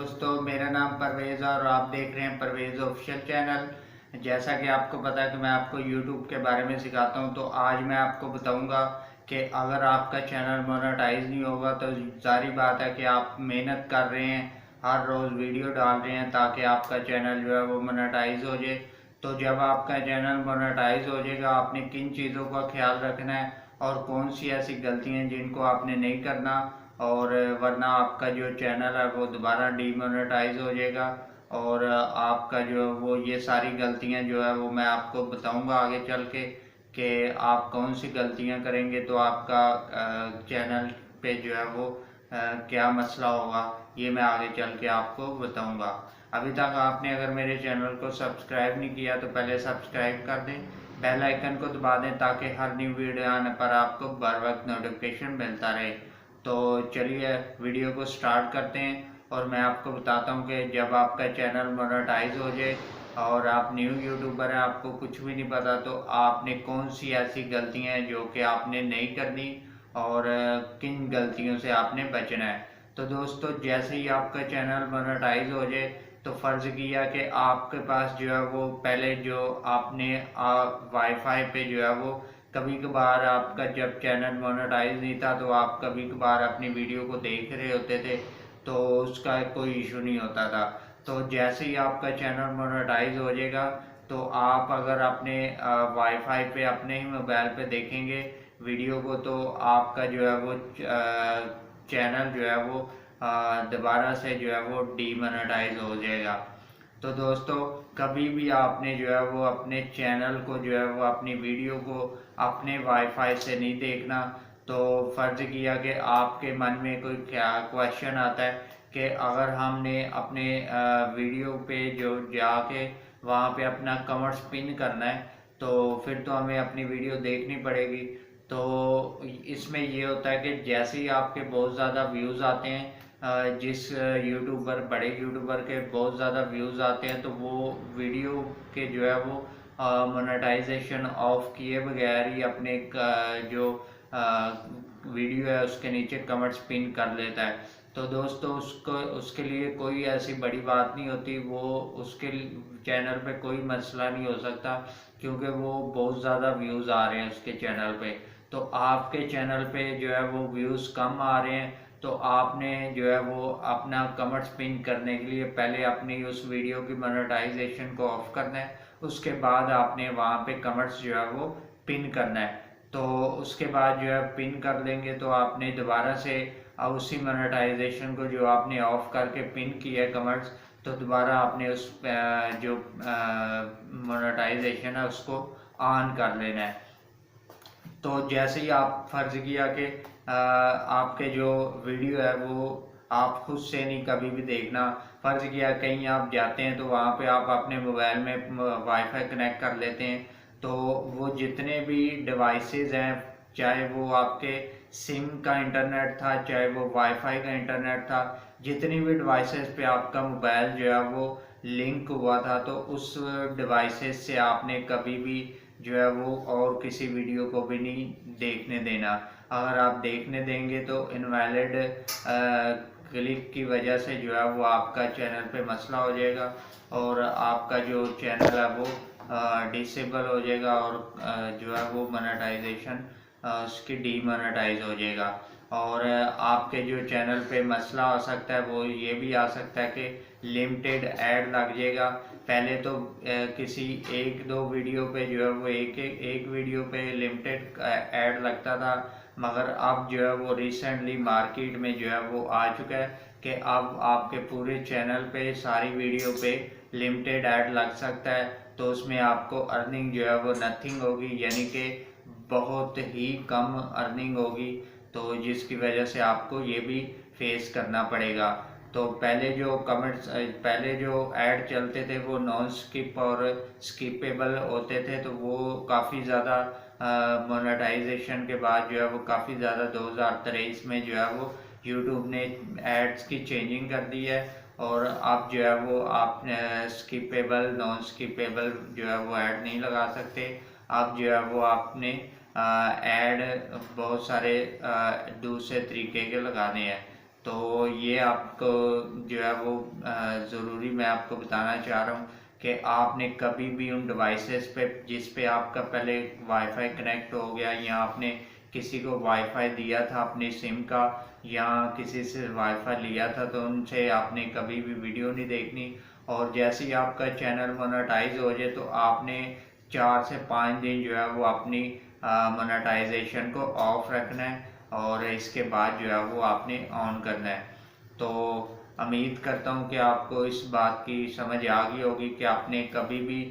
दोस्तों, मेरा नाम परवेज़ और आप देख रहे हैं परवेज़ ऑफिशियल चैनल। जैसा कि आपको पता है कि मैं आपको यूट्यूब के बारे में सिखाता हूं, तो आज मैं आपको बताऊंगा कि अगर आपका चैनल मोनेटाइज नहीं होगा तो जारी बात है कि आप मेहनत कर रहे हैं, हर रोज़ वीडियो डाल रहे हैं ताकि आपका चैनल जो है वो मोनेटाइज हो जाए। तो जब आपका चैनल मोनेटाइज हो जाएगा, आपने किन चीज़ों का ख्याल रखना है और कौन सी ऐसी गलतियाँ जिनको आपने नहीं करना, और वरना आपका जो चैनल है वो दोबारा डीमोनेटाइज हो जाएगा। और आपका जो वो ये सारी गलतियां जो है वो मैं आपको बताऊंगा आगे चल के कि आप कौन सी गलतियां करेंगे तो आपका चैनल पे जो है वो क्या मसला होगा, ये मैं आगे चल के आपको बताऊंगा। अभी तक आपने अगर मेरे चैनल को सब्सक्राइब नहीं किया तो पहले सब्सक्राइब कर दें, बेल आइकन को दबा दें ताकि हर न्यू वीडियो आने पर आपको बर वक्त नोटिफिकेशन मिलता रहे। तो चलिए वीडियो को स्टार्ट करते हैं और मैं आपको बताता हूँ कि जब आपका चैनल मोनेटाइज हो जाए और आप न्यू यूट्यूबर हैं, आपको कुछ भी नहीं पता, तो आपने कौन सी ऐसी गलतियाँ हैं जो कि आपने नहीं करनी और किन गलतियों से आपने बचना है। तो दोस्तों, जैसे ही आपका चैनल मोनेटाइज हो जाए तो फ़र्ज़ किया कि आपके पास जो है वो पहले जो आपने वाईफाई पे जो है वो कभी कभार आपका जब चैनल मोनेटाइज नहीं था तो आप कभी कभार अपनी वीडियो को देख रहे होते थे, तो उसका कोई इशू नहीं होता था। तो जैसे ही आपका चैनल मोनेटाइज हो जाएगा तो आप अगर अपने वाईफाई पे अपने ही मोबाइल पे देखेंगे वीडियो को, तो आपका जो है वो चैनल जो है वो दोबारा से जो है वो डीमोनेटाइज हो जाएगा। तो दोस्तों, कभी भी आपने जो है वो अपने चैनल को जो है वो अपनी वीडियो को अपने वाईफाई से नहीं देखना। तो फ़र्ज़ किया कि आपके मन में कोई क्या क्वेश्चन आता है कि अगर हमने अपने वीडियो पे जो जाके वहाँ पे अपना कमेंट्स पिन करना है तो फिर तो हमें अपनी वीडियो देखनी पड़ेगी। तो इसमें ये होता है कि जैसे ही आपके बहुत ज़्यादा व्यूज़ आते हैं, जिस यूट्यूबर बड़े यूट्यूबर के बहुत ज़्यादा व्यूज़ आते हैं, तो वो वीडियो के जो है वो मोनेटाइजेशन ऑफ किए बगैर ही अपने जो वीडियो है उसके नीचे कमेंट्स पिन कर लेता है। तो दोस्तों, उसको उसके लिए कोई ऐसी बड़ी बात नहीं होती, वो उसके चैनल पे कोई मसला नहीं हो सकता क्योंकि वो बहुत ज़्यादा व्यूज़ आ रहे हैं उसके चैनल पे। तो आपके चैनल पे जो है वो व्यूज़ कम आ रहे हैं, तो आपने जो है वो अपना कमेंट्स पिन करने के लिए पहले अपनी उस वीडियो की मोनेटाइजेशन को ऑफ करना है, उसके बाद आपने वहाँ पे कमेंट्स जो है वो पिन करना है। तो उसके बाद जो है पिन कर लेंगे तो आपने दोबारा से उसी मोनेटाइजेशन को जो आपने ऑफ करके पिन किया है कमेंट्स, तो दोबारा आपने उस जो मोनेटाइजेशन है उसको ऑन कर लेना है। तो जैसे ही आप फ़र्ज़ किया कि आपके जो वीडियो है वो आप खुद से नहीं कभी भी देखना, फ़र्ज़ किया कहीं आप जाते हैं तो वहाँ पे आप अपने मोबाइल में वाईफाई कनेक्ट कर लेते हैं, तो वो जितने भी डिवाइसेस हैं, चाहे वो आपके सिम का इंटरनेट था चाहे वो वाईफाई का इंटरनेट था, जितनी भी डिवाइसेस पे आपका मोबाइल जो है वो लिंक हुआ था, तो उस डिवाइसेस से आपने कभी भी जो है वो और किसी वीडियो को भी नहीं देखने देना। अगर आप देखने देंगे तो इनवैलिड क्लिक की वजह से जो है वो आपका चैनल पे मसला हो जाएगा और आपका जो चैनल है वो डिसेबल हो जाएगा और जो है वो मोनेटाइजेशन उसकी डीमोनेटाइज हो जाएगा। और आपके जो चैनल पे मसला आ सकता है वो ये भी आ सकता है कि लिमिटेड ऐड लग जाएगा। पहले तो किसी एक दो वीडियो पे जो है वो एक वीडियो पे लिमिटेड ऐड लगता था, मगर अब जो है वो रिसेंटली मार्केट में जो है वो आ चुका है कि अब आपके पूरे चैनल पे सारी वीडियो पे लिमिटेड ऐड लग सकता है। तो उसमें आपको अर्निंग जो है वो नथिंग होगी, यानी कि बहुत ही कम अर्निंग होगी, तो जिसकी वजह से आपको ये भी फेस करना पड़ेगा। तो पहले जो ऐड चलते थे वो नॉन स्किप और स्किपेबल होते थे, तो वो काफ़ी ज़्यादा मोनेटाइजेशन के बाद जो है वो काफ़ी ज़्यादा 2023 में जो है वो यूट्यूब ने एड्स की चेंजिंग कर दी है और अब जो है वो आप स्किपेबल नॉन स्किपेबल जो है वो ऐड नहीं लगा सकते। अब जो है वो आपने ऐड बहुत सारे दूसरे तरीके के लगाने हैं। तो ये आपको जो है वो ज़रूरी मैं आपको बताना चाह रहा हूँ कि आपने कभी भी उन डिवाइसेस पे जिस पे आपका पहले वाईफाई कनेक्ट हो गया या आपने किसी को वाईफाई दिया था अपनी सिम का या किसी से वाईफाई लिया था, तो उनसे आपने कभी भी वीडियो नहीं देखनी। और जैसे ही आपका चैनल मोनेटाइज हो जाए तो आपने 4 से 5 दिन जो है वो अपनी मोनेटाइजेशन को ऑफ रखना है और इसके बाद जो है वो आपने ऑन करना है। तो उम्मीद करता हूँ कि आपको इस बात की समझ आ गई होगी कि आपने कभी भी